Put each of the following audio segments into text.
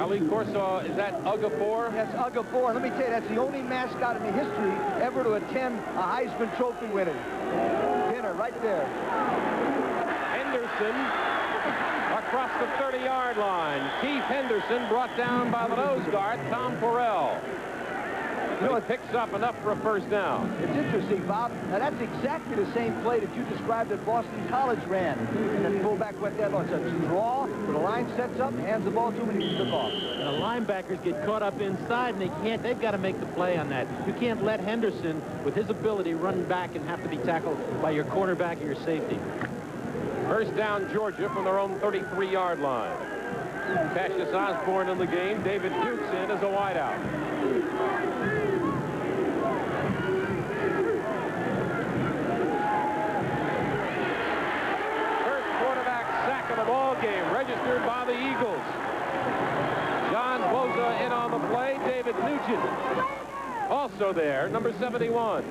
Ali Corso, is that UGA 4? That's UGA 4. Let me tell you, that's the only mascot in the history ever to attend a Heisman Trophy winning dinner right there. Henderson across the 30-yard line. Keith Henderson brought down by the nose guard, Tom Correll. You know, it picks up enough for a first down. It's interesting, Bob. Now, that's exactly the same play that you described that Boston College ran. And then fullback went that long. It's a draw, where the line sets up, hands the ball to him, and he took off. And the linebackers get caught up inside, and they've got to make the play on that. You can't let Henderson, with his ability, run back and have to be tackled by your cornerback or your safety. First down, Georgia, from their own 33-yard line. Cassius Osborne in the game. David Dukes in as a wideout. The ball game registered by the Eagles. John Boza in on the play. David Nugent also there, number 71.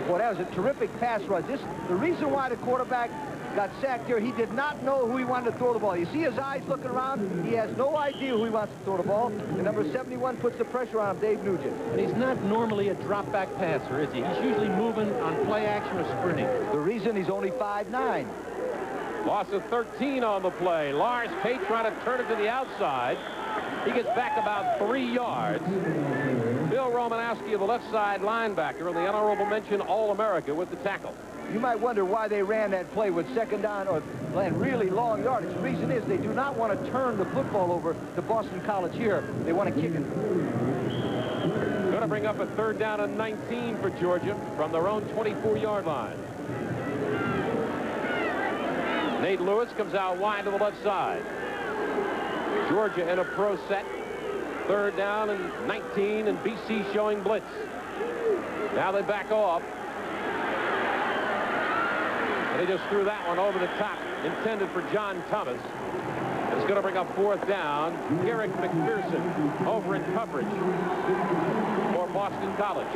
Well, that was a terrific pass rush. The reason why the quarterback got sacked here, he did not know who he wanted to throw the ball. You see his eyes looking around? He has no idea who he wants to throw the ball. And number 71 puts the pressure on him, Dave Nugent. And he's not normally a drop-back passer, is he? He's usually moving on play action or sprinting. The reason he's only 5'9". Loss of 13 on the play. Lars Pate trying to turn it to the outside. He gets back about 3 yards. Bill Romanowski, the left side linebacker, and the honorable mention All-America with the tackle. You might wonder why they ran that play with second down or ran really long yardage. The reason is they do not want to turn the football over to Boston College here. They want to kick it. Going to bring up a third down and 19 for Georgia from their own 24-yard line. Nate Lewis comes out wide to the left side. Georgia in a pro set. Third down and 19, and BC showing blitz. Now they back off. And they just threw that one over the top, intended for John Thomas. It's going to bring up fourth down. Garrick McPherson over in coverage for Boston College.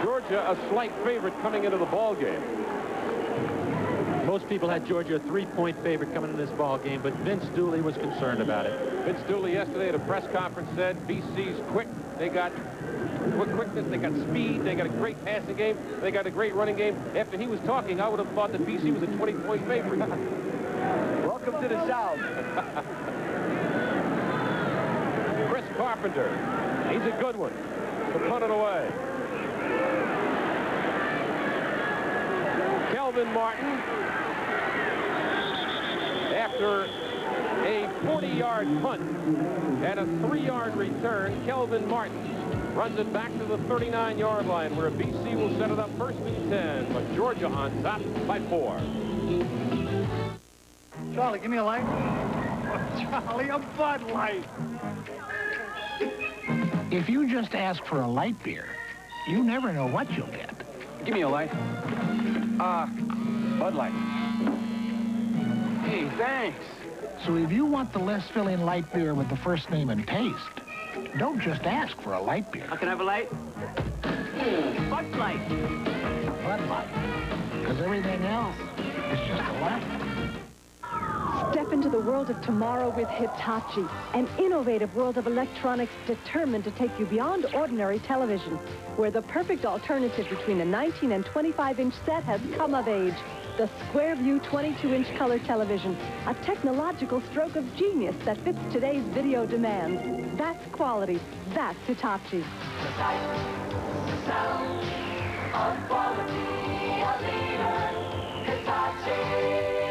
Georgia a slight favorite coming into the ball game. Most people had Georgia a 3-point favorite coming in this ball game, but Vince Dooley was concerned about it. Vince Dooley yesterday at a press conference said BC's quick. They got quickness, they got speed, they got a great passing game, they got a great running game. After he was talking, I would have thought that BC was a 20-point favorite. Welcome to the South. Chris Carpenter, he's a good one to punt it away. Kelvin Martin, after a 40-yard punt and a 3-yard return, Kelvin Martin runs it back to the 39-yard line where BC will set it up first and 10, but Georgia on top by 4. Charlie, give me a light. Oh, Charlie, a Bud Light. If you just ask for a light beer, you never know what you'll get. Give me a light. Bud Light. Hey, thanks. So if you want the less filling light beer with the first name and taste, don't just ask for a light beer. I can have a light? Bud Light. Bud Light. Because everything else is just a light. Step into the world of tomorrow with Hitachi, an innovative world of electronics determined to take you beyond ordinary television, where the perfect alternative between a 19 and 25-inch set has come of age. The SquareView 22-inch color television, a technological stroke of genius that fits today's video demands. That's quality. That's Hitachi. The sight, the sound of quality, a leader, Hitachi.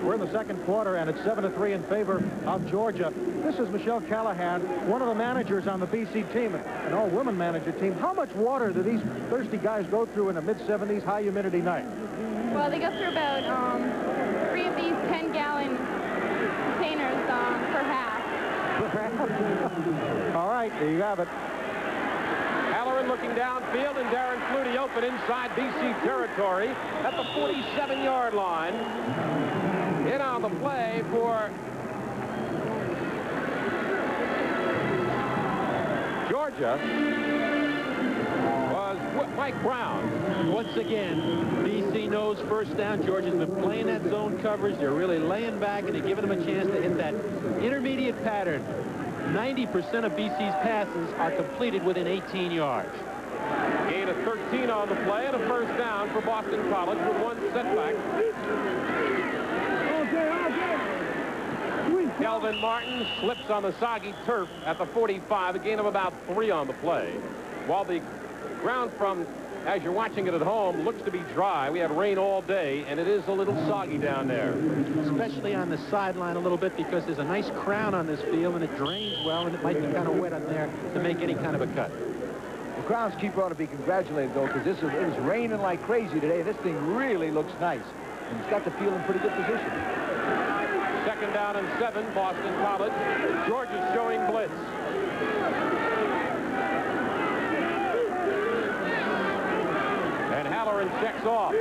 We're in the second quarter, and it's 7-3 in favor of Georgia. This is Michelle Callahan, one of the managers on the BC team, an all-women manager team. How much water do these thirsty guys go through in a mid-70s high-humidity night? Well, they go through about 3 of these 10-gallon containers per half. All right, there you have it. Halloran looking downfield, and Darren Flutie open inside BC territory at the 47-yard line. In on the play for Georgia was Mike Brown. Once again, BC knows first down. Georgia's been playing that zone coverage. They're really laying back, and they're giving them a chance to hit that intermediate pattern. 90% of BC's passes are completed within 18 yards. Gain of 13 on the play and a first down for Boston College with one setback. Kelvin Martin slips on the soggy turf at the 45, a gain of about 3 on the play. While the ground from, as you're watching it at home, looks to be dry. We had rain all day, and it is a little soggy down there. Especially on the sideline a little bit, because there's a nice crown on this field, and it drains well, and it might be kind of wet on there to make any kind of a cut. The groundskeeper ought to be congratulated, though, because it was raining like crazy today. This thing really looks nice, and it's got the field in pretty good position. Second down and 7, Boston College. Georgia's showing blitz. And Halloran checks off.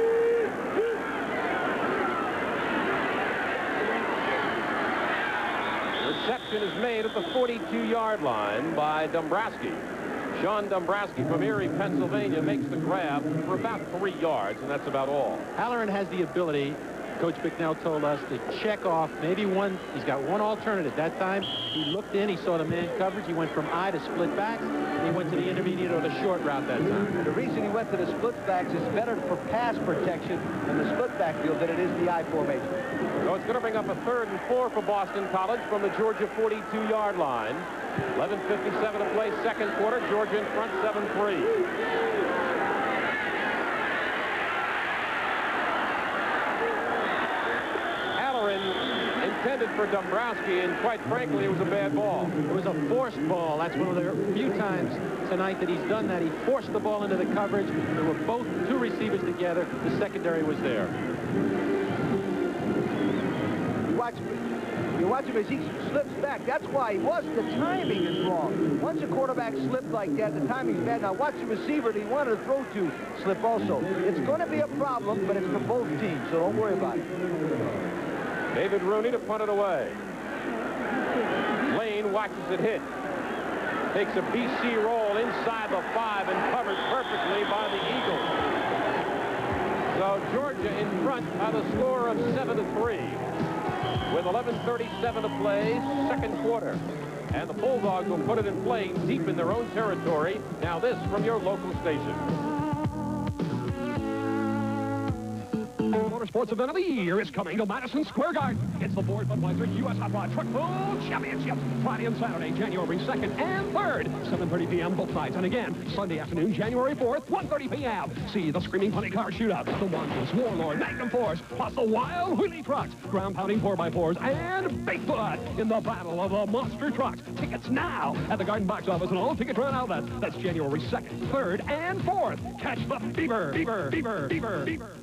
Reception is made at the 42-yard line by Dombrowski. Sean Dombrowski from Erie, Pennsylvania, makes the grab for about 3 yards, and that's about all. Halloran has the ability, Coach Bicknell told us, to check off maybe one. He's got one alternative. That time he looked in, he saw the man coverage, he went from I to split backs, and he went to the intermediate or the short route that time. The reason he went to the split backs is better for pass protection in the split backfield than it is the I formation. So it's going to bring up a 3rd and 4 for Boston College from the Georgia 42-yard line. 11:57 to play, second quarter. Georgia in front, 7-3. Intended for Dombrowski, and quite frankly, it was a bad ball. It was a forced ball. That's one of the few times tonight that he's done that. He forced the ball into the coverage. There were both two receivers together. The secondary was there. You watch him as he slips back. That's why the timing is wrong. Once a quarterback slips like that, the timing's bad. Now watch the receiver that he wanted to throw to slip also. It's going to be a problem, but it's for both teams, so don't worry about it. David Rooney to punt it away. Lane watches it hit. Takes a BC roll inside the 5 and covered perfectly by the Eagles. So Georgia in front by the score of 7-3 with 11:37 to play, second quarter. And the Bulldogs will put it in play deep in their own territory. Now this from your local station. Motorsports event of the year is coming to Madison Square Garden. It's the Ford Budweiser U.S. Hot Rod Truck Full Championship. Friday and Saturday, January 2nd and 3rd, 7:30 p.m. both nights. And again, Sunday afternoon, January 4th, 1:30 p.m. See the Screaming Funny Car Shootout, the One-Piece Warlord Magnum Force, plus the Wild Wheelie Trucks, ground-pounding 4x4s, and Bigfoot in the Battle of the Monster Trucks. Tickets now at the Garden Box Office and all ticket run outlets. That's January 2nd, 3rd, and 4th. Catch the fever, fever, fever, fever, fever.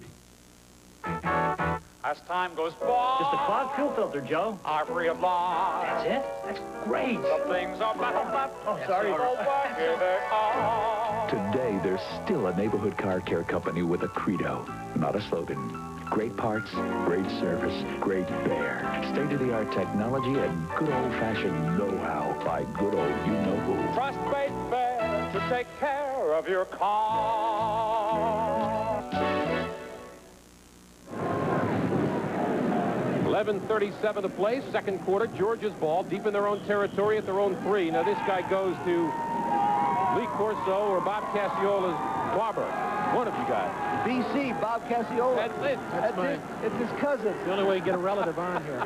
As time goes by, Just a clogged fuel filter, Joe. are free of lie. That's it? That's great. The things are better left. Oh, sorry. Here they are. Today, there's still a neighborhood car care company with a credo, not a slogan. Great parts, great service, great bear. State-of-the-art technology and good old-fashioned know-how by good old you-know-who. Trust Great Bear to take care of your car. 11:37 to play, second quarter. Georgia's ball deep in their own territory at their own 3. Now this guy goes to Lee Corso or Bob Cassiola's barber. One of you guys. BC, Bob Casiola. That's it. That's it. It's his cousin. The only way you get a relative on here.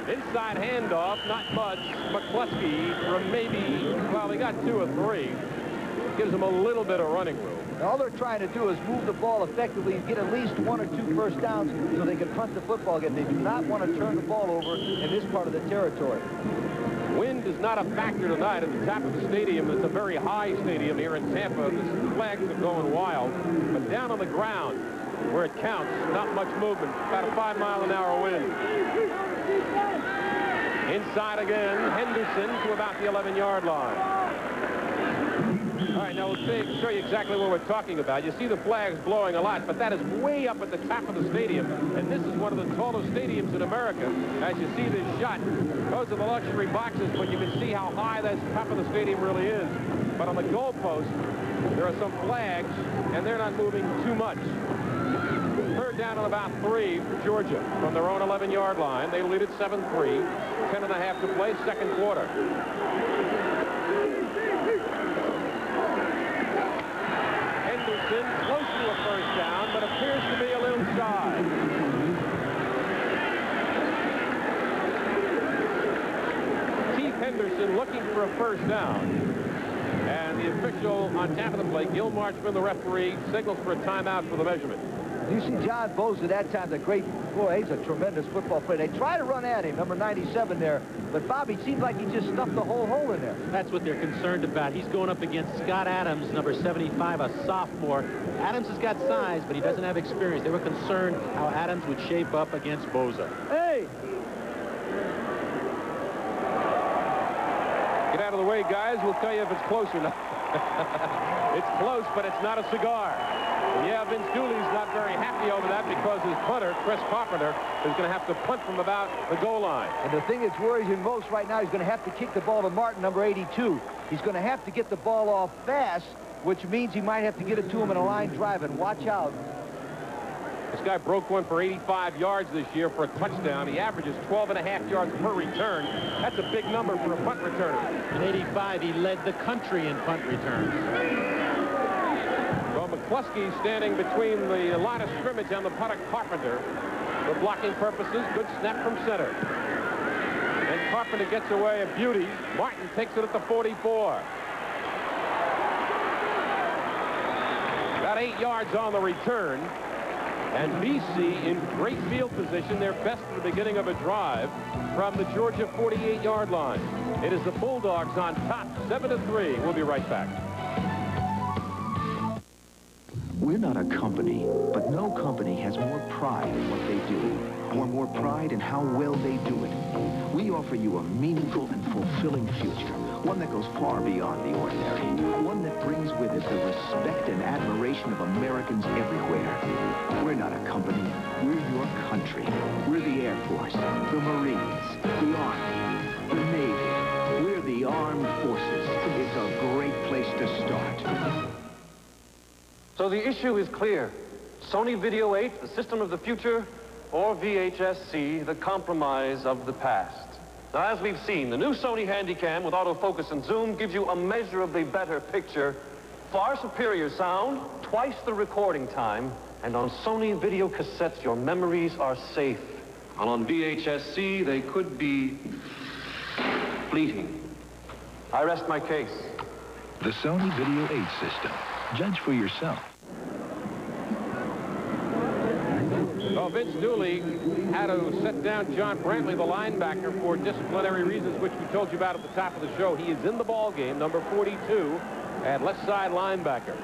Inside handoff, not much. McCluskey from maybe, well, he got 2 or 3. Gives him a little bit of running room. All they're trying to do is move the ball effectively and get at least 1 or 2 first downs so they can punt the football again. They do not want to turn the ball over in this part of the territory. Wind is not a factor tonight at the top of the stadium. It's a very high stadium here in Tampa. The flags are going wild. But down on the ground, where it counts, not much movement. About a 5-mile-an-hour wind. Inside again, Henderson to about the 11-yard line. All right, now we'll show you exactly what we're talking about. You see the flags blowing a lot, but that is way up at the top of the stadium. And this is one of the tallest stadiums in America. As you see this shot, those are the luxury boxes, but you can see how high that top of the stadium really is. But on the goalpost, there are some flags, and they're not moving too much. Third down on about 3 for Georgia from their own 11-yard line. They lead at 7-3. 10.5 to play, second quarter. Henderson close to a first down, but appears to be a little shy. Keith Henderson looking for a first down. And the official on top of the play, Gil Marchman, the referee, signals for a timeout for the measurement. You see John Bose at that time, the great, boy, he's a tremendous football player. They try to run at him, number 97 there, but Bobby seems like he just stuffed the whole hole in there. That's what they're concerned about. He's going up against Scott Adams, number 75, a sophomore. Adams has got size, but he doesn't have experience. They were concerned how Adams would shape up against Boza. Hey! Get out of the way, guys. We'll tell you if it's close or not. It's close, but it's not a cigar. And yeah, Vince Dooley's not very happy over that because his punter, Chris Carpenter, is going to have to punt from about the goal line. And the thing that's worries him most right now, he's going to have to kick the ball to Martin, number 82. He's going to have to get the ball off fast, which means he might have to get it to him in a line drive, and watch out. This guy broke one for 85 yards this year for a touchdown. He averages 12.5 yards per return. That's a big number for a punt returner. In 85, he led the country in punt returns. Well, McCluskey standing between the line of scrimmage and the punter Carpenter. For blocking purposes, good snap from center. And Carpenter gets away a beauty. Martin takes it at the 44. About 8 yards on the return. And BC in great field position, their best at the beginning of a drive from the Georgia 48-yard line. It is the Bulldogs on top, 7-3. We'll be right back. We're not a company, but no company has more pride in what they do, or more pride in how well they do it. We offer you a meaningful and fulfilling future, one that goes far beyond the ordinary, one that brings with it the respect and admiration of Americans everywhere. We're not a company, we're your country. We're the Air Force, the Marines, the Army, the Navy. We're the Armed Forces. It's a great place to start. So the issue is clear. Sony Video 8, the system of the future, or VHS-C, the compromise of the past. Now, as we've seen, the new Sony Handycam with autofocus and zoom gives you a measurably better picture, far superior sound, twice the recording time, and on Sony video cassettes, your memories are safe. And on VHS-C, they could be fleeting. I rest my case. The Sony Video 8 system. Judge for yourself. Well, Vince Dooley had to set down John Brantley, the linebacker, for disciplinary reasons, which we told you about at the top of the show. He is in the ball game, number 42, at left side linebacker.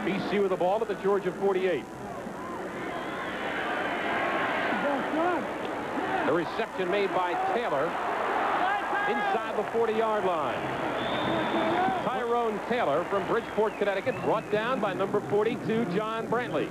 BC with the ball at the Georgia 48. The reception made by Taylor inside the 40-yard line. Tyrone Taylor from Bridgeport, Connecticut, brought down by number 42, John Brantley.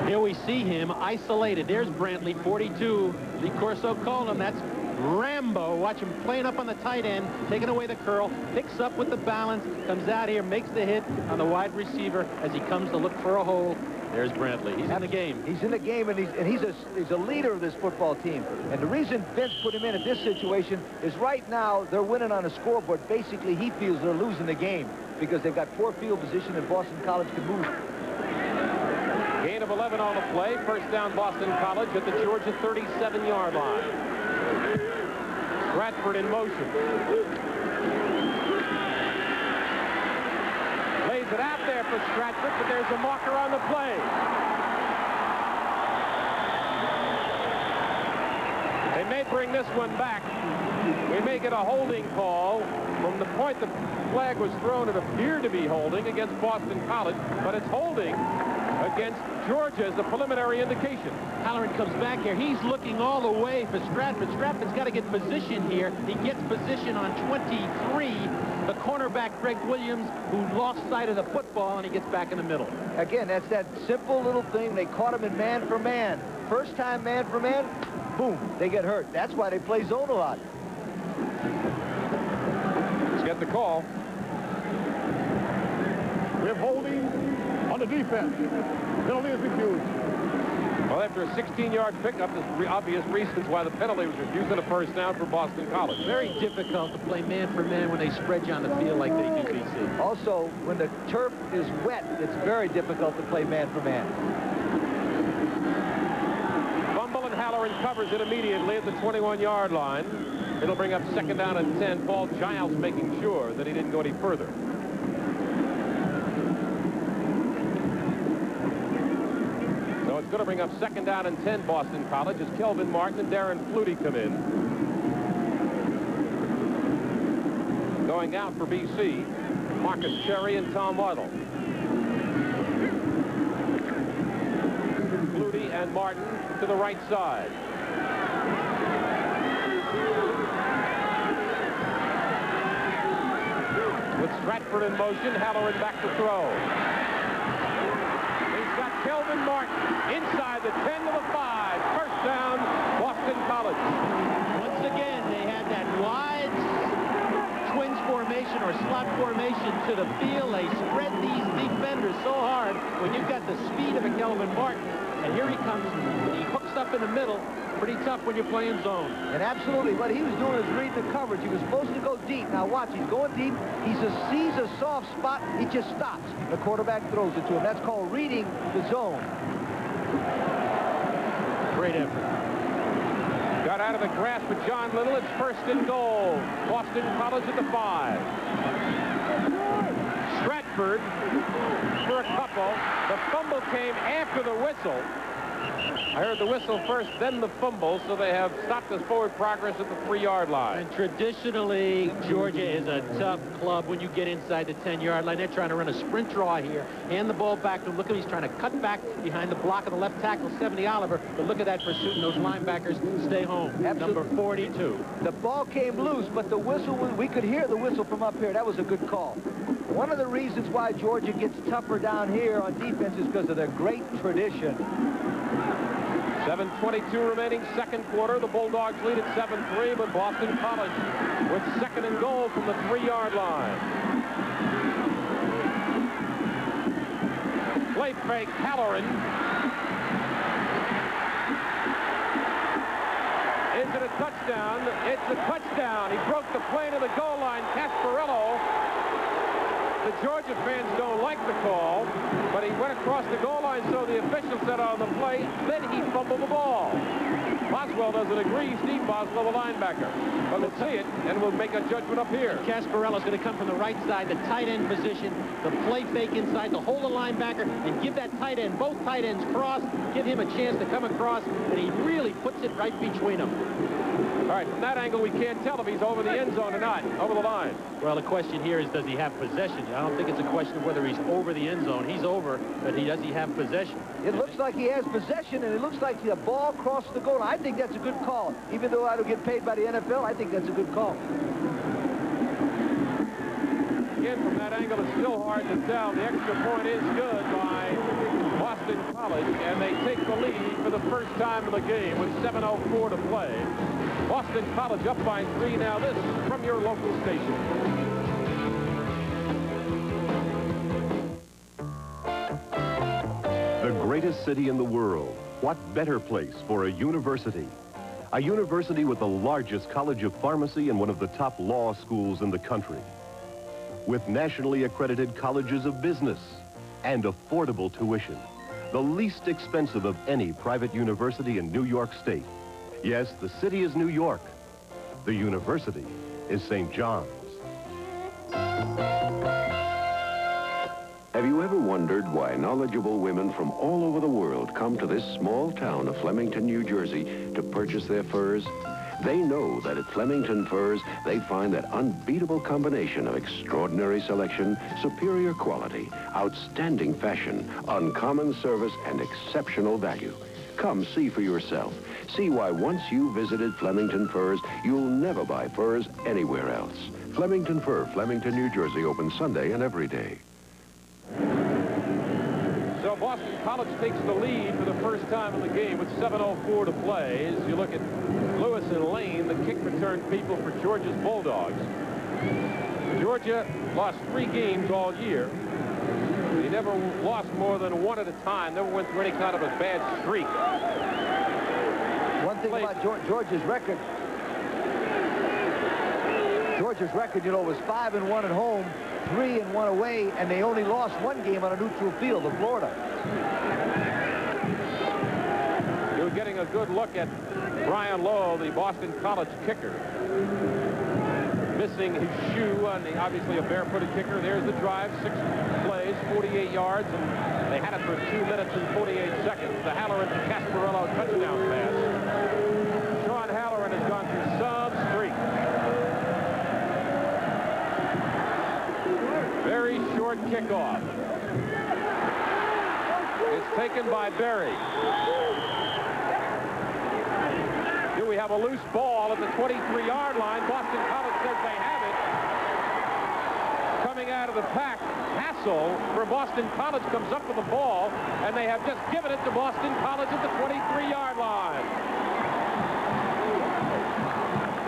Here we see him isolated. There's Brantley, 42. Lee Corso called him. That's Rambo. Watch him playing up on the tight end, taking away the curl, picks up with the balance, comes out here, makes the hit on the wide receiver as he comes to look for a hole. There's Brantley. He's in the game. He's in the game, and he's a leader of this football team. And the reason Vince put him in at this situation is right now they're winning on the scoreboard. Basically, he feels they're losing the game because they've got poor field position and Boston College can move. Gain of 11 on the play. First down, Boston College at the Georgia 37-yard line. Stratford in motion. Lays it out there for Stratford, but there's a marker on the play. They may bring this one back. We may get a holding call. From the point the flag was thrown, it appeared to be holding against Boston College, but it's holding against Georgia as a preliminary indication. Halloran comes back here. He's looking all the way for Stratford. Stratford's got to get position here. He gets position on 23. The cornerback, Greg Williams, who lost sight of the football, and he gets back in the middle. Again, that's that simple little thing. They caught him in man for man. First time man for man, boom, they get hurt. That's why they play zone a lot. Let's get the call. We have holding on the defense. Penalty is refused. Well, after a 16-yard pickup, there's obvious reasons why the penalty was refused, and a first down for Boston College. Very difficult to play man for man when they spread you on the field like they do, BC. Also, when the turf is wet, it's very difficult to play man for man. Fumble, and Halloran covers it immediately at the 21-yard line. It'll bring up second down and 10. Paul Giles making sure that he didn't go any further. So it's going to bring up second down and 10, Boston College, as Kelvin Martin and Darren Flutie come in. Going out for BC, Marcus Cherry and Tom Waddle. Flutie and Martin to the right side. With Stratford in motion, Halloran back to throw. He's got Kelvin Martin inside the 10 to the 5. First down, Boston College. Once again, they had that wide twins formation or slot formation to the field. They spread these defenders so hard when you've got the speed of a Kelvin Martin. And here he comes. He hooks up in the middle. Pretty tough when you're playing zone. And absolutely, what he was doing is reading the coverage. He was supposed to go deep. Now watch, he's going deep. He sees a soft spot. He just stops. The quarterback throws it to him. That's called reading the zone. Great effort. Got out of the grasp of John Little. It's first and goal. Boston College at the 5. Stratford for a couple. The fumble came after the whistle. I heard the whistle first, then the fumble, so they have stopped his forward progress at the 3-yard line. And traditionally, Georgia is a tough club when you get inside the 10-yard line. They're trying to run a sprint draw here. Hand the ball back to him. Look at him. He's trying to cut back behind the block of the left tackle, 70 Oliver. But look at that pursuit, and those linebackers stay home. Absolutely. Number 42. The ball came loose, but the whistle, we could hear the whistle from up here. That was a good call. One of the reasons why Georgia gets tougher down here on defense is because of their great tradition. 7:22 remaining, second quarter. The Bulldogs lead at 7-3, but Boston College with second and goal from the 3-yard line. Play fake, Halloran. Is it a touchdown? It's a touchdown. He broke the plane of the goal line. Casparello. The Georgia fans don't like the call, but he went across the goal line, so the official said on the play, then he fumbled the ball. Boswell doesn't agree. Steve Boswell, the linebacker. But we'll see it, and we'll make a judgment up here. Casparello's going to come from the right side, the tight end position, the play fake inside, to hold the linebacker, and give that tight end, both tight ends cross, give him a chance to come across, and he really puts it right between them. All right, from that angle, we can't tell if he's over the end zone or not, over the line. Well, the question here is, does he have possession? I don't think it's a question of whether he's over the end zone. He's over, but does he have possession? It looks like he has possession, and it looks like the ball crossed the goal line. I think that's a good call. Even though I don't get paid by the NFL, I think that's a good call. Again, from that angle, it's still hard to tell. The extra point is good by Boston College, and they take the lead for the first time in the game with 7:04 to play. Boston College up by 3 now. This from your local station. The greatest city in the world. What better place for a university? A university with the largest college of pharmacy and one of the top law schools in the country. With nationally accredited colleges of business and affordable tuition. The least expensive of any private university in New York State. Yes, the city is New York. The university is St. John's. Have you ever wondered why knowledgeable women from all over the world come to this small town of Flemington, New Jersey to purchase their furs? They know that at Flemington Furs, they find that unbeatable combination of extraordinary selection, superior quality, outstanding fashion, uncommon service, and exceptional value. Come see for yourself. See why once you visited Flemington Furs, you'll never buy furs anywhere else. Flemington Fur, Flemington, New Jersey, open Sunday and every day. So Boston College takes the lead for the first time in the game with 7:04 to play. As you look at Lewis and Lane, the kick return people for Georgia's Bulldogs. Georgia lost 3 games all year. They never lost more than 1 at a time, never went through any kind of a bad streak. One thing about Georgia's record, you know, was 5-1 at home, 3-1 away, and they only lost 1 game on a neutral field to Florida. You're getting a good look at Brian Lowe, the Boston College kicker. Missing his shoe, and obviously a barefooted kicker. There's the drive, 6 plays, 48 yards, and they had it for 2 minutes and 48 seconds. The Halloran to Casparello touchdown pass. Sean Halloran has gone through some streak. Very short kickoff. It's taken by Berry. Here we have a loose ball at the 23-yard line. Boston College says they have it. Coming out of the pack, Hassel for Boston College comes up with the ball, and they have just given it to Boston College at the 23-yard line.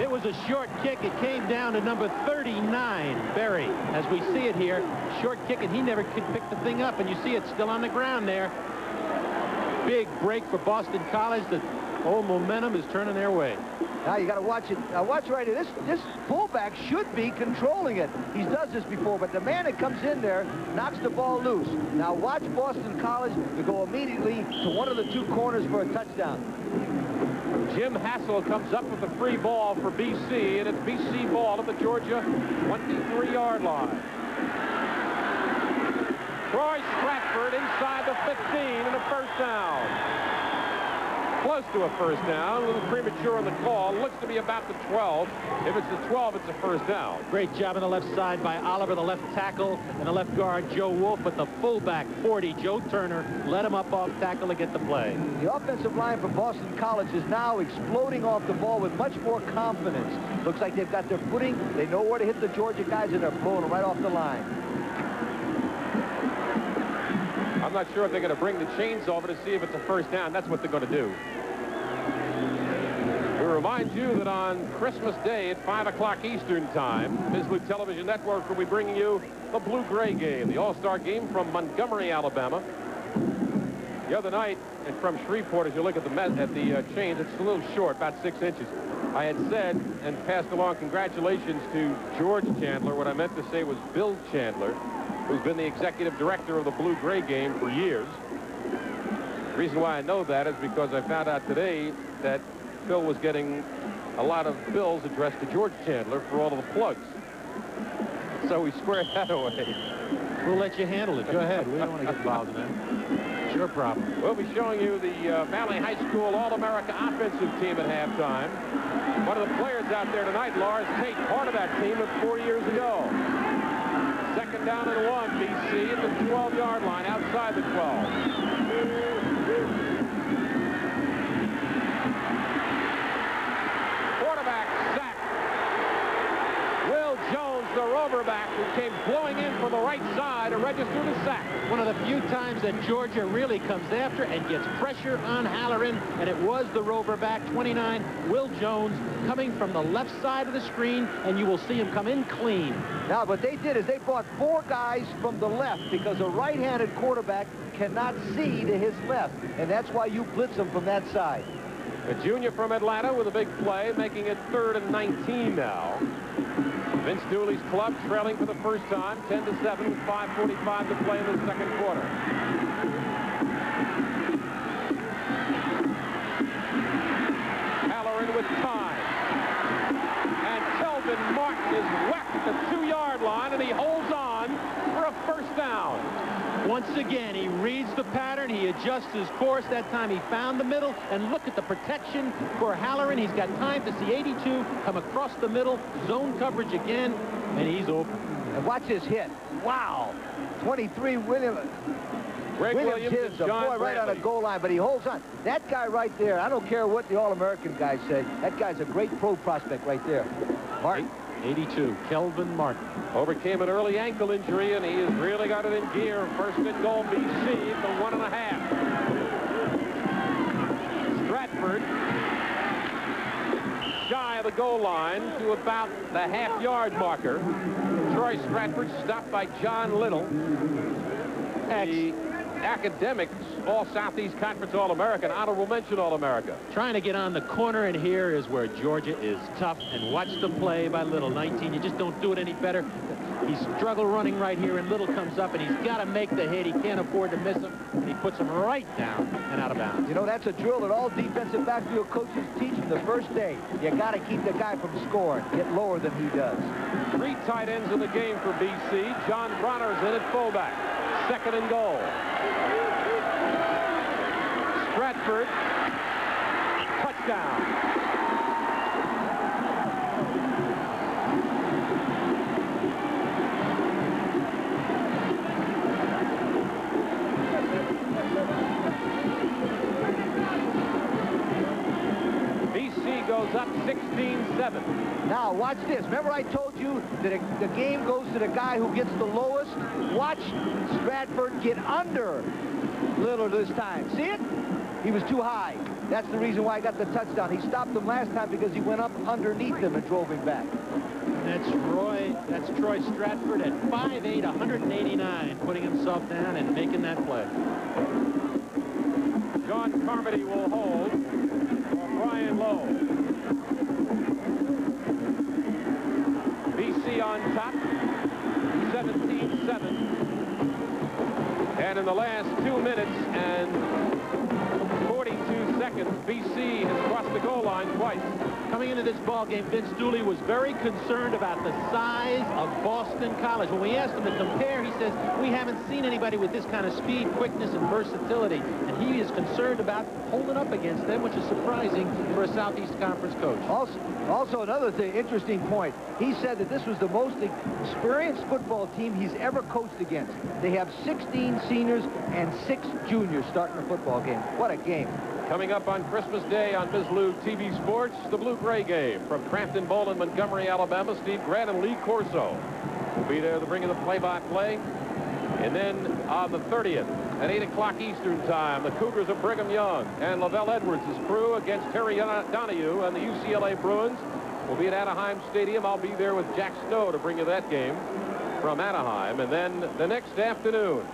It was a short kick. It came down to number 39, Berry. As we see it here, short kick, and he never could pick the thing up, and you see it still on the ground there. Big break for Boston College. The whole momentum is turning their way. Now you got to watch it. Now watch right here. This fullback should be controlling it. He does this before, but the man that comes in there knocks the ball loose. Now watch Boston College to go immediately to one of the 2 corners for a touchdown. Jim Hassel comes up with the free ball for BC, and it's BC ball at the Georgia 23-yard line. Troy Stratford inside the 15 and a first down. Close to a first down, a little premature on the call. Looks to be about the 12. If it's the 12, it's a first down. Great job on the left side by Oliver, the left tackle, and the left guard, Joe Wolf, but the fullback, 40, Joe Turner, led him up off tackle to get the play. The offensive line for Boston College is now exploding off the ball with much more confidence. Looks like they've got their footing. They know where to hit the Georgia guys, and they're blowing right off the line. I'm not sure if they're going to bring the chains over to see if it's a first down. That's what they're going to do. We remind you that on Christmas Day at 5 o'clock Eastern Time, Bizloo Television Network will be bringing you the Blue-Gray game, the all-star game from Montgomery, Alabama. The other night, and from Shreveport, as you look at the chains, it's a little short, about 6 inches. I had said and passed along congratulations to George Chandler. What I meant to say was Bill Chandler, who's been the executive director of the Blue-Gray game for years. The reason why I know that is because I found out today that Phil was getting a lot of bills addressed to George Chandler for all of the plugs. So we squared that away. We'll let you handle it. Go ahead. We don't want to get involved in that. It's your problem. We'll be showing you the Valley High School All-America offensive team at halftime. One of the players out there tonight, Lars Tate, part of that team of 4 years ago. Second down and 1, BC at the 12-yard line, outside the 12. Quarterback sack. Will Jones, the roverback, who came blowing in from the right side and registered a sack. One of the few times that Georgia really comes after and gets pressure on Halloran, and it was the roverback, 29, Will Jones, coming from the left side of the screen, and you will see him come in clean. Now, what they did is they brought 4 guys from the left because a right-handed quarterback cannot see to his left, and that's why you blitz him from that side. A junior from Atlanta with a big play, making it 3rd and 19 now. Vince Dooley's club trailing for the first time, 10-7, with 5:45 to play in the second quarter. Halloran with time. And Kelvin Martin is whacked at the 2-yard line, and he holds on for a first down. Once again, he reads the pattern. He adjusts his course. That time he found the middle. And look at the protection for Halloran. He's got time to see 82 come across the middle. Zone coverage again. And he's open. And watch his hit. Wow. 23, Williams hits a boy right on the goal line, but he holds on. That guy right there, I don't care what the All-American guy said. That guy's a great pro prospect right there. Martin. 82, Kelvin Martin. Overcame an early ankle injury, and he has really got it in gear. First and goal, BC, the 1.5. Stratford, shy of the goal line to about the half-yard marker. Troy Stratford stopped by John Little. The academics, all Southeast Conference All-American, honorable mention All-America. Trying to get on the corner, and here is where Georgia is tough. And watch the play by Little. 19, you just don't do it any better. He struggled running right here, and Little comes up, and he's got to make the hit. He can't afford to miss him, and he puts him right down and out of bounds. You know, that's a drill that all defensive backfield coaches teach him the first day. You got to keep the guy from scoring, get lower than he does. 3 tight ends in the game for BC. John Bronner's in at fullback. Second and goal. Stratford, touchdown. BC goes up 16-7. Now, watch this. Remember I told you that the game goes to the guy who gets the lowest? Watch Stratford get under Little this time. See it? He was too high. That's the reason why he got the touchdown. He stopped him last time because he went up underneath him and drove him back. That's Troy Stratford at 5'8", 189, putting himself down and making that play. John Carmody will hold for Brian Lowe. BC on top, 17-7. And in the last 2 minutes and 42 seconds, BC has crossed the goal line twice. Coming into this ball game, Vince Dooley was very concerned about the size of Boston College. When we asked him to compare, he says, we haven't seen anybody with this kind of speed, quickness, and versatility. And he is concerned about holding up against them, which is surprising for a Southeast Conference coach. Also another thing, interesting point. He said that this was the most experienced football team he's ever coached against. They have 16 seniors and 6 juniors starting the football game. What a game. Coming up on Christmas Day on Ms. Lou TV Sports, the Blue-Gray game. From Crampton Bowl in Montgomery, Alabama, Steve Grant and Lee Corso will be there to bring you the play-by-play. And then on the 30th, at 8 o'clock Eastern Time, the Cougars of Brigham Young and Lavelle Edwards' crew against Terry Donahue and the UCLA Bruins will be at Anaheim Stadium. I'll be there with Jack Snow to bring you that game from Anaheim. And then the next afternoon,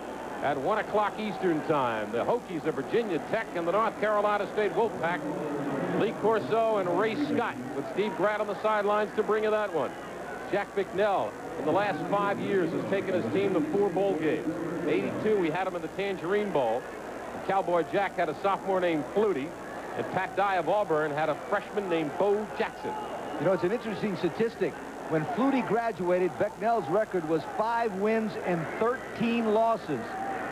at 1 o'clock Eastern Time, the Hokies of Virginia Tech and the North Carolina State Wolfpack. Lee Corso and Ray Scott with Steve Grant on the sidelines to bring you that one. Jack Bicknell, in the last 5 years, has taken his team to 4 bowl games. In '82, we had him in the Tangerine Bowl. Cowboy Jack had a sophomore named Flutie, and Pat Dye of Auburn had a freshman named Bo Jackson. You know, it's an interesting statistic. When Flutie graduated, Bicknell's record was 5 wins and 13 losses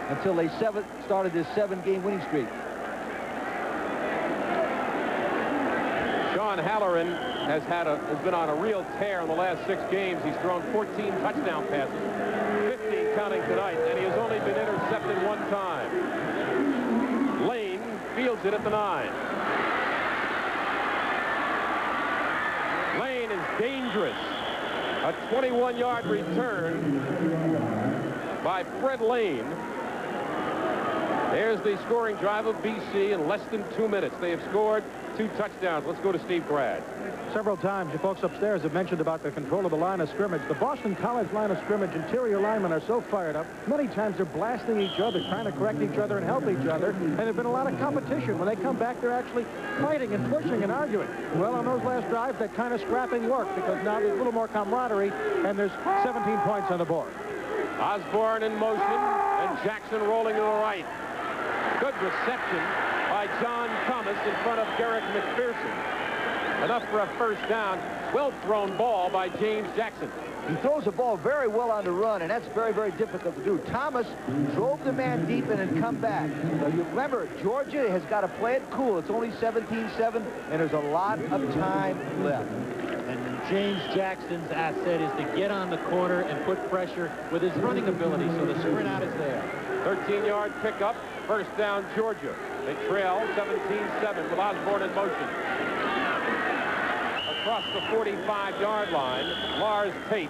until they started this 7-game winning streak. Sean Halloran has been on a real tear in the last 6 games. He's thrown 14 touchdown passes, 15 counting tonight, and he has only been intercepted 1 time. Lane fields it at the 9. Lane is dangerous. A 21-yard return by Fred Lane. There's the scoring drive of BC in less than 2 minutes. They have scored 2 touchdowns. Let's go to Steve Grad. Several times, you folks upstairs have mentioned about the control of the line of scrimmage. The Boston College line of scrimmage, interior linemen are so fired up. Many times they're blasting each other, trying to correct each other and help each other. And there's been a lot of competition. When they come back, they're actually fighting and pushing and arguing. Well, on those last drives, that kind of scrapping worked because now there's a little more camaraderie, and there's 17 points on the board. Osborne in motion, and Jackson rolling to the right. Good reception by John Thomas in front of Garrett McPherson. Enough for a first down. Well thrown ball by James Jackson. He throws the ball very well on the run, and that's very, very difficult to do. Thomas drove the man deep and then come back. Now, you remember, Georgia has got to play it cool. It's only 17-7, and there's a lot of time left. And James Jackson's asset is to get on the corner and put pressure with his running ability, so the sprint out is there. 13-yard pickup. First down, Georgia. They trail 17-7 with Osborne in motion. Across the 45-yard line, Lars Tate.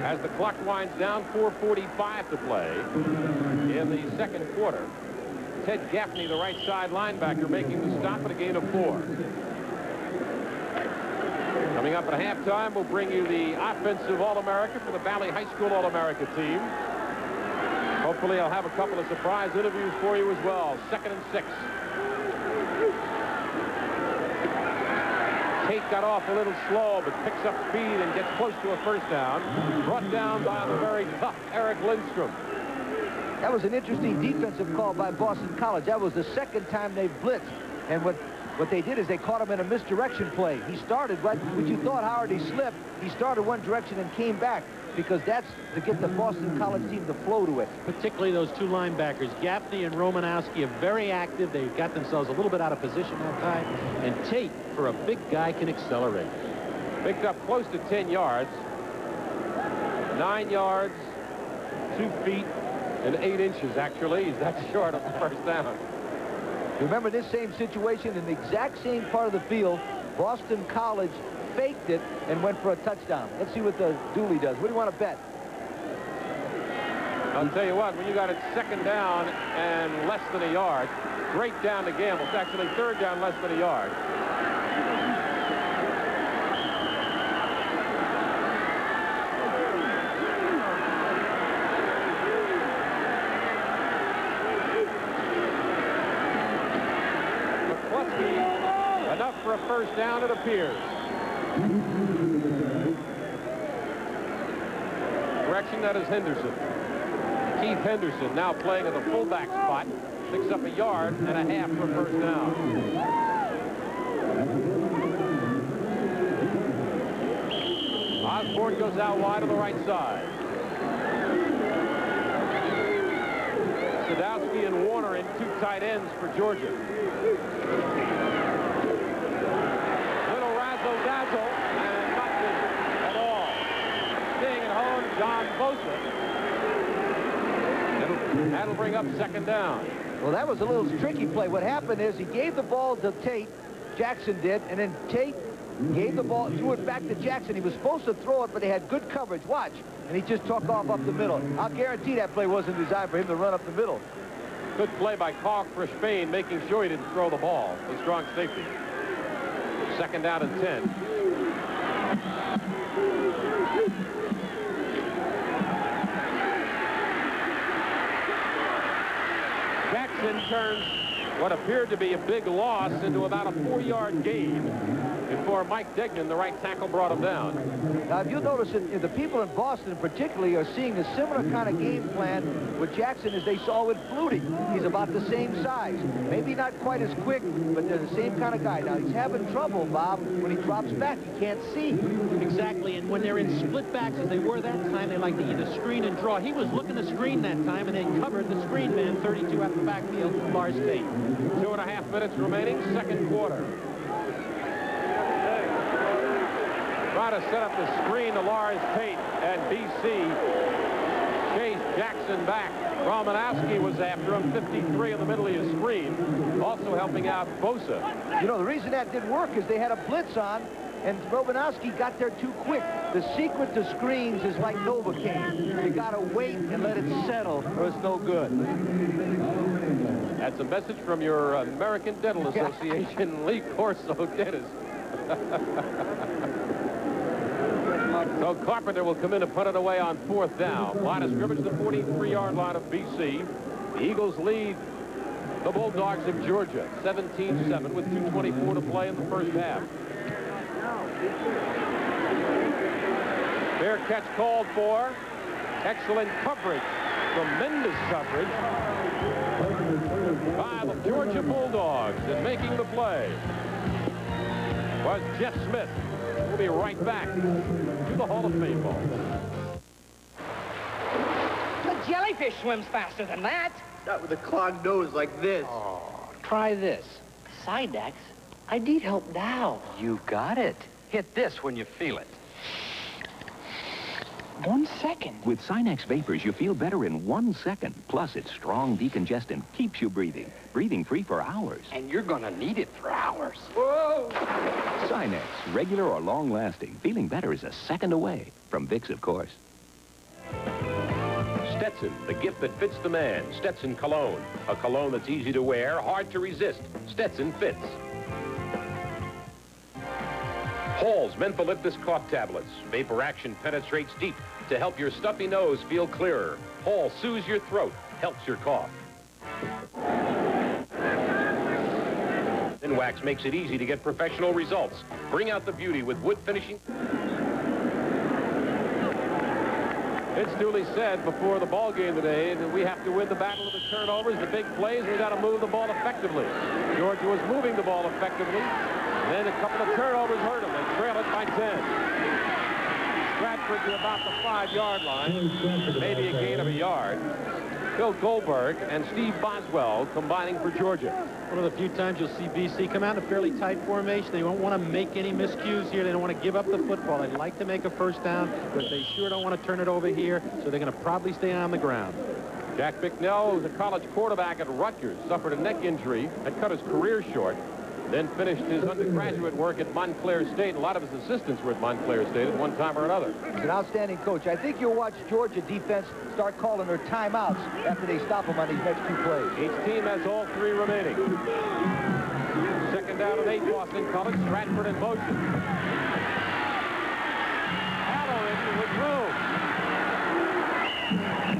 As the clock winds down, 4:45 to play in the second quarter. Ted Gaffney, the right side linebacker, making the stop at a gain of 4. Coming up at halftime, we'll bring you the offensive All-America for the Valley High School All-America team. Hopefully, I'll have a couple of surprise interviews for you as well. 2nd and 6. Tate got off a little slow, but picks up speed and gets close to a first down. Brought down by the very tough Eric Lindstrom. That was an interesting defensive call by Boston College. That was the second time they blitzed. And what they did is they caught him in a misdirection play. He started, but when you thought Howard, he slipped, he started one direction and came back, because that's to get the Boston College team to flow to it. Particularly those two linebackers, Gaffney and Romanowski, are very active. They got themselves a little bit out of position that time. And Tate, for a big guy, can accelerate. Picked up close to 10 yards. 9 yards, 2 feet, and 8 inches, actually. He's that short of the first down. Remember this same situation in the exact same part of the field. Boston College faked it and went for a touchdown. Let's see what the Dooley does. What do you want to bet? I'll tell you what, when you got it 2nd down and less than a yard, great down to gamble. It's actually 3rd down, less than a yard. Enough for a first down, it appears. Correction, that is Henderson. Keith Henderson now playing at the fullback spot. Picks up a yard and a half for a first down. Osborne goes out wide on the right side. Sadowski and Warner in 2 tight ends for Georgia. Dazzle, and nothing at all. Staying at home, John Bosa. That'll bring up 2nd down. Well, that was a little tricky play. What happened is he gave the ball to Tate, Jackson did, and then Tate gave the ball, threw it back to Jackson. He was supposed to throw it, but they had good coverage. Watch. And he just took off up the middle. I'll guarantee that play wasn't designed for him to run up the middle. Good play by Carl Frischbein, making sure he didn't throw the ball. A strong safety. 2nd down and 10. Jackson turns what appeared to be a big loss into about a 4-yard gain before Mike Degnan, the right tackle, brought him down. Now, if you'll notice that the people in Boston particularly are seeing a similar kind of game plan with Jackson as they saw with Flutie. He's about the same size. Maybe not quite as quick, but they're the same kind of guy. Now, he's having trouble, Bob, when he drops back. He can't see. Exactly, and when they're in split backs, as they were that time, they like to either screen and draw. He was looking to screen that time, and they covered the screen man, 32 at the backfield, Lars Tate. 2.5 minutes remaining, 2nd quarter. Trying to set up the screen to Lars Tate, and BC chased Jackson back. Romanowski was after him, 53 in the middle of his screen, also helping out Bosa. You know, the reason that didn't work is they had a blitz on, and Romanowski got there too quick. The secret to screens is like Novocaine. You got to wait and let it settle, or it's no good. That's a message from your American Dental Association, Lee Corso dentist. So Carpenter will come in and put it away on 4th down. Line of scrimmage, the 43-yard line of BC. The Eagles lead the Bulldogs of Georgia, 17-7 with 2:24 to play in the first half. Fair catch called for. Excellent coverage. Tremendous coverage by the Georgia Bulldogs in making the play. was Jeff Smith. We'll be right back to the Hall of Fame ball. The jellyfish swims faster than that. Not with a clogged nose like this. Oh, try this. Sidex, I need help now. You got it. Hit this when you feel it. 1 second. With Sinex Vapors, you feel better in 1 second. Plus, its strong decongestant keeps you breathing. Breathing free for hours. And you're gonna need it for hours. Whoa! Sinex, regular or long-lasting. Feeling better is a second away. From Vicks, of course. Stetson, the gift that fits the man. Stetson Cologne. A cologne that's easy to wear, hard to resist. Stetson fits. Hall's Mentholyptus cough tablets. Vapor action penetrates deep to help your stuffy nose feel clearer. Hall soothes your throat, helps your cough. Thin wax makes it easy to get professional results. Bring out the beauty with wood finishing. It's duly said before the ball game today that we have to win the battle of the turnovers, the big plays. We got to move the ball effectively. Georgia was moving the ball effectively. Then a couple of turnovers hurt them. They trail it by 10. Stratford to about the 5-yard line. Maybe a gain of a yard. Phil Goldberg and Steve Boswell combining for Georgia. One of the few times you'll see BC come out in a fairly tight formation. They won't want to make any miscues here. They don't want to give up the football. They'd like to make a first down, but they sure don't want to turn it over here, so they're going to probably stay on the ground. Jack Bicknell, who's a college quarterback at Rutgers, suffered a neck injury that cut his career short. Then finished his undergraduate work at Montclair State. A lot of his assistants were at Montclair State at one time or another. He's an outstanding coach. I think you'll watch Georgia defense start calling their timeouts after they stop them on these next 2 plays. Each team has all 3 remaining. Second down and 8, Boston College. Stratford in motion. Halloran with room.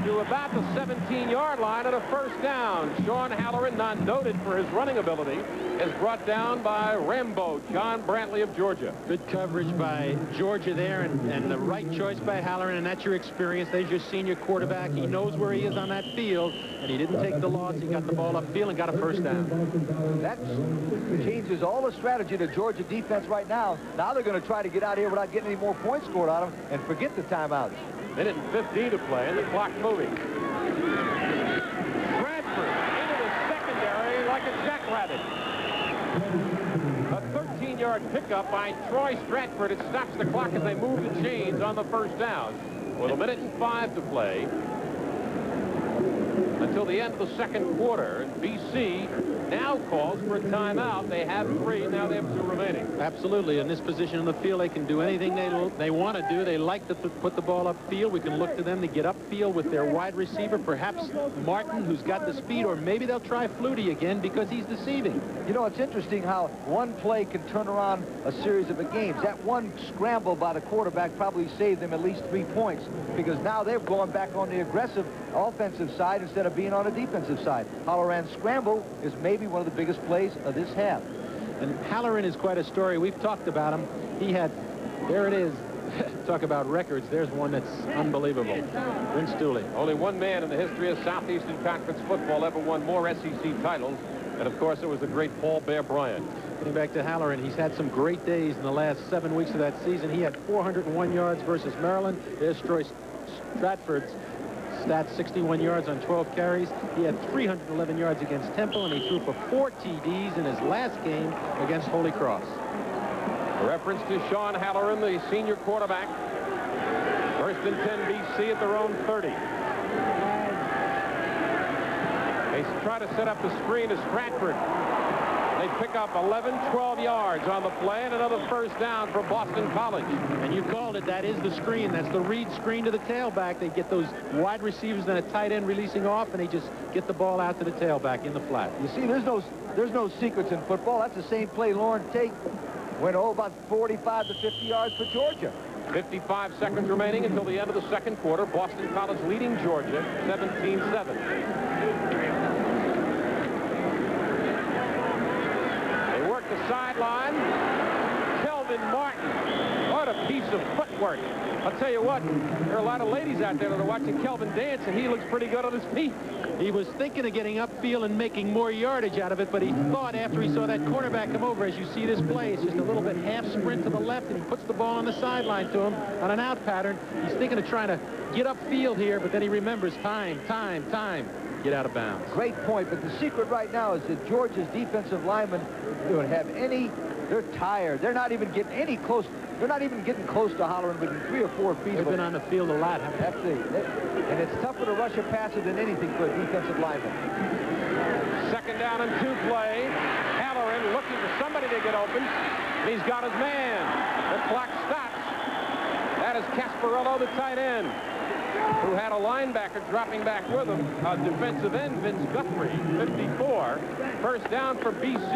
To about the 17-yard line and a first down. Sean Halloran, not noted for his running ability, is brought down by Rambo, John Brantley of Georgia. Good coverage by Georgia there, and the right choice by Halloran, and that's your experience. There's your senior quarterback. He knows where he is on that field, and he didn't take the loss. He got the ball upfield and got a first down. That changes all the strategy to Georgia defense right now. Now they're going to try to get out here without getting any more points scored on them and forget the timeouts. Minute and 15 to play, and the clock moving. Bradford into the secondary like a jackrabbit. A 13-yard pickup by Troy Stratford. It stops the clock as they move the chains on the first down. With a minute and 5 to play until the end of the second quarter. BC now calls for a timeout. They have 3. Now they have 2 remaining. Absolutely. In this position in the field, they can do anything they want to do. They like to put the ball upfield. We can look to them to get upfield with their wide receiver, perhaps Martin, who's got the speed, or maybe they'll try Flutie again because he's deceiving. You know, it's interesting how one play can turn around a series of games. That one scramble by the quarterback probably saved them at least 3 points, because now they're going back on the aggressive offensive side instead of being on the defensive side. Halloran's scramble is maybe one of the biggest plays of this half. And Halloran is quite a story. We've talked about him. He had, there it is. Talk about records. There's one that's unbelievable. Vince Dooley. Only one man in the history of Southeastern Conference football ever won more SEC titles. And, of course, it was the great Paul Bear Bryant. Getting back to Halloran, he's had some great days in the last 7 weeks of that season. He had 401 yards versus Maryland. There's Troy Stratford's stats, 61 yards on 12 carries. He had 311 yards against Temple, and he threw for 4 TDs in his last game against Holy Cross. A reference to Sean Halloran, the senior quarterback. First and 10 BC at their own 30. They try to set up the screen to Stratford. They pick up 11, 12 yards on the play, and another first down for Boston College. And you called it. That is the screen. That's the read screen to the tailback. They get those wide receivers and a tight end releasing off, and they just get the ball out to the tailback in the flat. You see, there's no secrets in football. That's the same play Lauren Tate went about 45 to 50 yards for Georgia. 55 seconds remaining until the end of the second quarter. Boston College leading Georgia 17-7. The sideline. Kelvin Kelvin Martin. What a piece of footwork. I'll tell you what, there are a lot of ladies out there that are watching Kelvin dance, and he looks pretty good on his feet. He was thinking of getting upfield and making more yardage out of it, but he thought after he saw that cornerback come over, as you see this play, it's just a little bit half sprint to the left, and he puts the ball on the sideline to him on an out pattern. He's thinking of trying to get upfield here, but then he remembers time. Get out of bounds. Great point, but the secret right now is that Georgia's defensive linemen don't have any. They're tired. They're not even getting any close. They're not even getting close to Holloran within 3 or 4 feet. They've been on the field a lot, haven't they? And it's tougher to rush a passer than anything for a defensive lineman. Second down and 2 play. Halloran looking for somebody to get open. He's got his man. The clock stops. That is Casparello, the tight end, who had a linebacker dropping back with him, a defensive end, Vince Guthrie, 54. First down for BC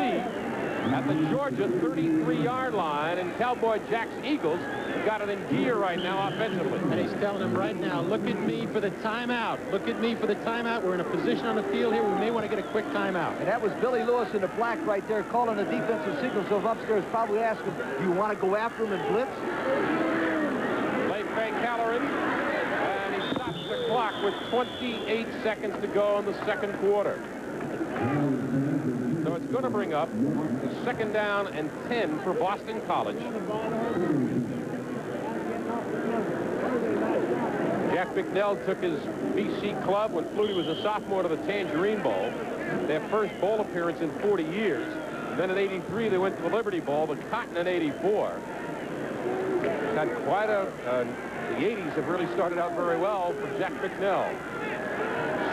at the Georgia 33-yard line, and Cowboy Jack's Eagles got it in gear right now offensively. And he's telling them right now, look at me for the timeout. Look at me for the timeout. We're in a position on the field here. We may want to get a quick timeout. And that was Billy Lewis in the black right there calling the defensive signal. So upstairs probably asking, do you want to go after him and blitz? Late fake Halloran. And he stops the clock with 28 seconds to go in the second quarter. So it's going to bring up the second down and 10 for Boston College. Jack Bicknell took his BC club when Flutie was a sophomore to the Tangerine Bowl, their first bowl appearance in 40 years. Then in '83 they went to the Liberty Bowl, the Cotton in '84. Had quite a the 80s have really started out very well for Jack Bicknell.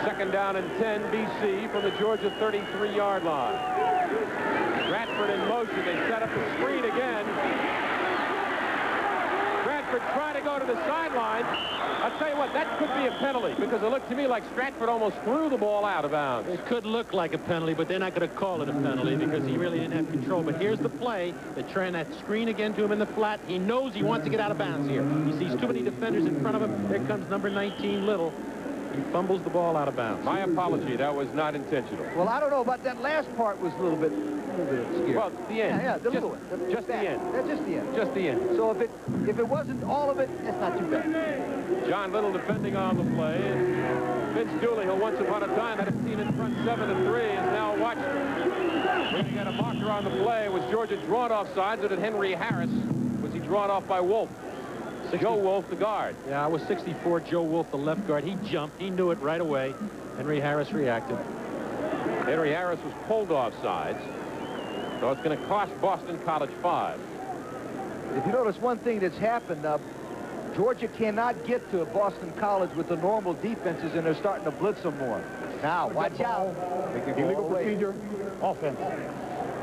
Second down and 10 BC from the Georgia 33-yard line. Stratford in motion. They set up the screen again. Stratford trying to go to the sideline. I'll tell you what, that could be a penalty because it looked to me like Stratford almost threw the ball out of bounds. It could look like a penalty, but they're not going to call it a penalty because he really didn't have control. But here's the play. They're trying that screen again to him in the flat. He knows he wants to get out of bounds here. He sees too many defenders in front of him. There comes number 19, Little. He fumbles the ball out of bounds. My apology, that was not intentional. Well, I don't know about that last part was a little bit scary. Well, the end. Yeah, the little one. Just the end. That's just the end. Just the end. So if it wasn't all of it, it's not too bad. John Little defending on the play. And Vince Dooley, who once upon a time had a team in front 7-3, is now watching. When he got a marker on the play, was Georgia drawn off sides, or did Henry Harris, was he drawn off by Wolf? Joe Wolf, the guard. Yeah, it was 64, Joe Wolf, the left guard. He jumped. He knew it right away. Henry Harris reacted. Henry Harris was pulled off sides. So it's going to cost Boston College 5. If you notice one thing that's happened, Georgia cannot get to Boston College with the normal defenses, and they're starting to blitz them more. Now, watch out. Illegal procedure, offense.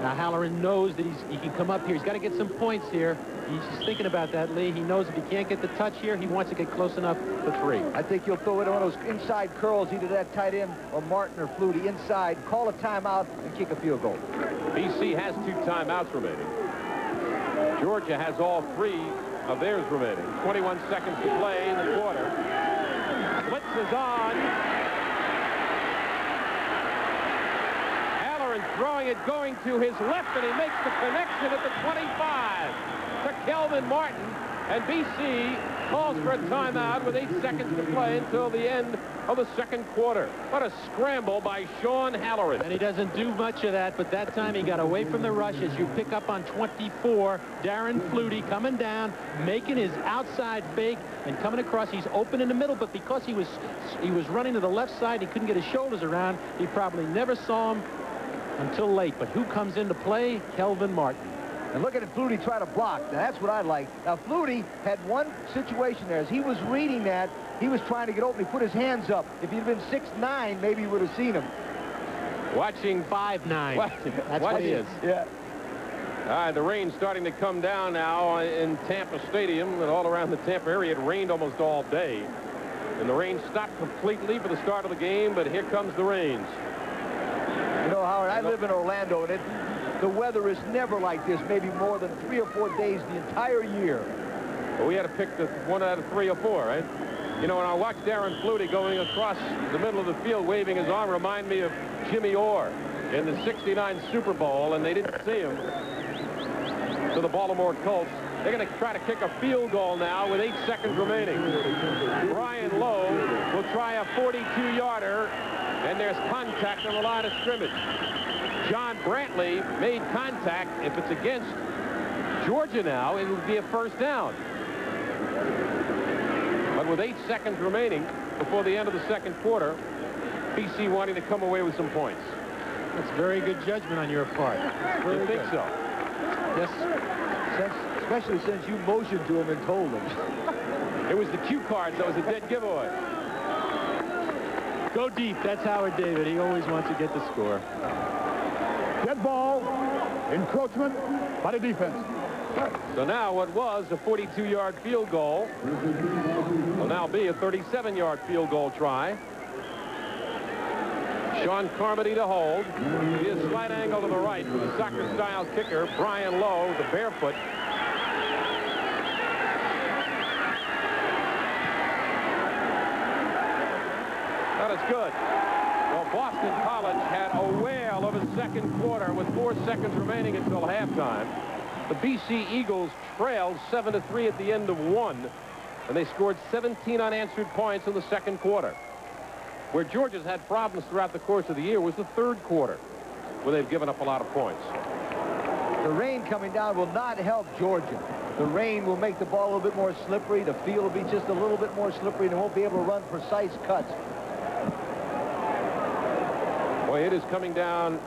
Now, Halloran knows that he can come up here. He's got to get some points here. He's just thinking about that, Lee. He knows if he can't get the touch here, he wants to get close enough for 3. I think he'll throw it on those inside curls, either that tight end or Martin or Flutie inside, call a timeout, and kick a field goal. BC has 2 timeouts remaining. Georgia has all 3 of theirs remaining. 21 seconds to play in the quarter. Blitz is on. Halloran throwing it, going to his left, and he makes the connection at the 25 to Kelvin Martin. And BC calls for a timeout with 8 seconds to play until the end of the second quarter. What a scramble by Sean Halloran. And he doesn't do much of that, but that time he got away from the rush. As you pick up on 24, Darren Flutie coming down, making his outside fake and coming across. He's open in the middle, but because he was running to the left side, he couldn't get his shoulders around. He probably never saw him until late. But who comes into play? Kelvin Martin. And look at Flutie try to block. Now, that's what I like. Now, Flutie had one situation there. As he was reading that, he was trying to get open. He put his hands up. If he'd been 6'9", maybe he would have seen him. Watching 5'9". That's what he is. Yeah. All right, the rain's starting to come down now in Tampa Stadium and all around the Tampa area. It rained almost all day. And the rain stopped completely for the start of the game, but here comes the rains. You know, Howard, I live in Orlando, and the weather is never like this, maybe more than 3 or 4 days the entire year. Well, we had to pick the 1 out of 3 or 4, right? You know, when I watched Darren Flutie going across the middle of the field waving his arm, remind me of Jimmy Orr in the '69 Super Bowl, and they didn't see him. to the Baltimore Colts. They're going to try to kick a field goal now with 8 seconds remaining. Brian Lowe will try a 42-yarder, and there's contact on the line of scrimmage. John Brantley made contact. If it's against Georgia now, it would be a first down. But with 8 seconds remaining before the end of the second quarter, BC wanting to come away with some points. That's very good judgment on your part. You think so? Yes. Especially since you motioned to him and told him. It was the cue cards that was a dead giveaway. Go deep. That's Howard David. He always wants to get the score. Dead ball. Encroachment by the defense. So now what was a 42-yard field goal will now be a 37-yard field goal try. Sean Carmody to hold. He is slight angle to the right with the soccer-style kicker, Brian Lowe, the barefoot. That is good. Well, Boston College had a whale of a second quarter with 4 seconds remaining until halftime. The BC Eagles trailed 7-3 at the end of 1, and they scored 17 unanswered points in the second quarter. Where Georgia's had problems throughout the course of the year was the third quarter, where they've given up a lot of points. The rain coming down will not help Georgia. The rain will make the ball a little bit more slippery. The field will be just a little bit more slippery, and they won't be able to run precise cuts. Boy, it is coming down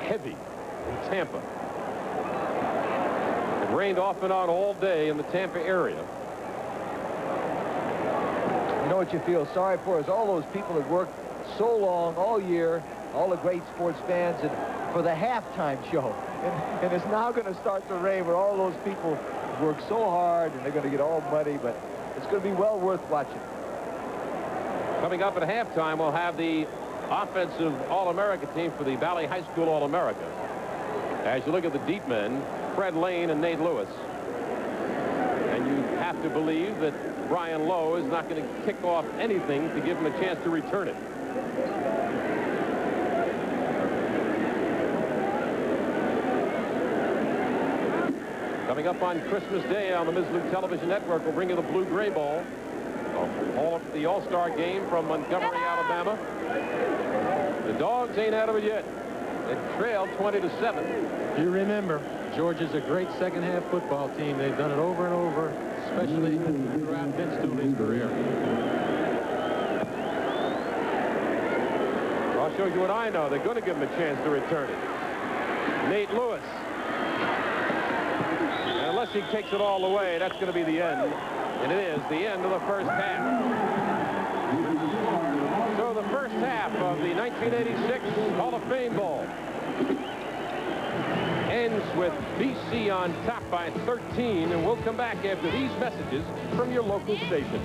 heavy in Tampa. It rained off and on all day in the Tampa area. You know what you feel sorry for is all those people that worked so long all year, all the great sports fans, and for the halftime show. And it's now going to start to rain where all those people work so hard and they're going to get all muddy, but it's going to be well worth watching. Coming up at halftime, we'll have the offensive All-America team for the Valley High School All-America. As you look at the deep men, Fred Lane and Nate Lewis. And you have to believe that Brian Lowe is not going to kick off anything to give him a chance to return it. Coming up on Christmas Day on the Ms. Television Network, we'll bring you the Blue-Gray Bowl. The All-Star game from Montgomery, Alabama. The Dogs ain't out of it yet. They trailed 20-7. You remember, Georgia's a great second-half football team. They've done it over and over, especially throughout Vince Dooley's career. I'll show you what I know. They're going to give him a chance to return it. Nate Lewis. And unless he takes it all the way, that's going to be the end. And it is the end of the first half. So the first half of the 1986 Hall of Fame Bowl ends with BC on top by 13, and we'll come back after these messages from your local station.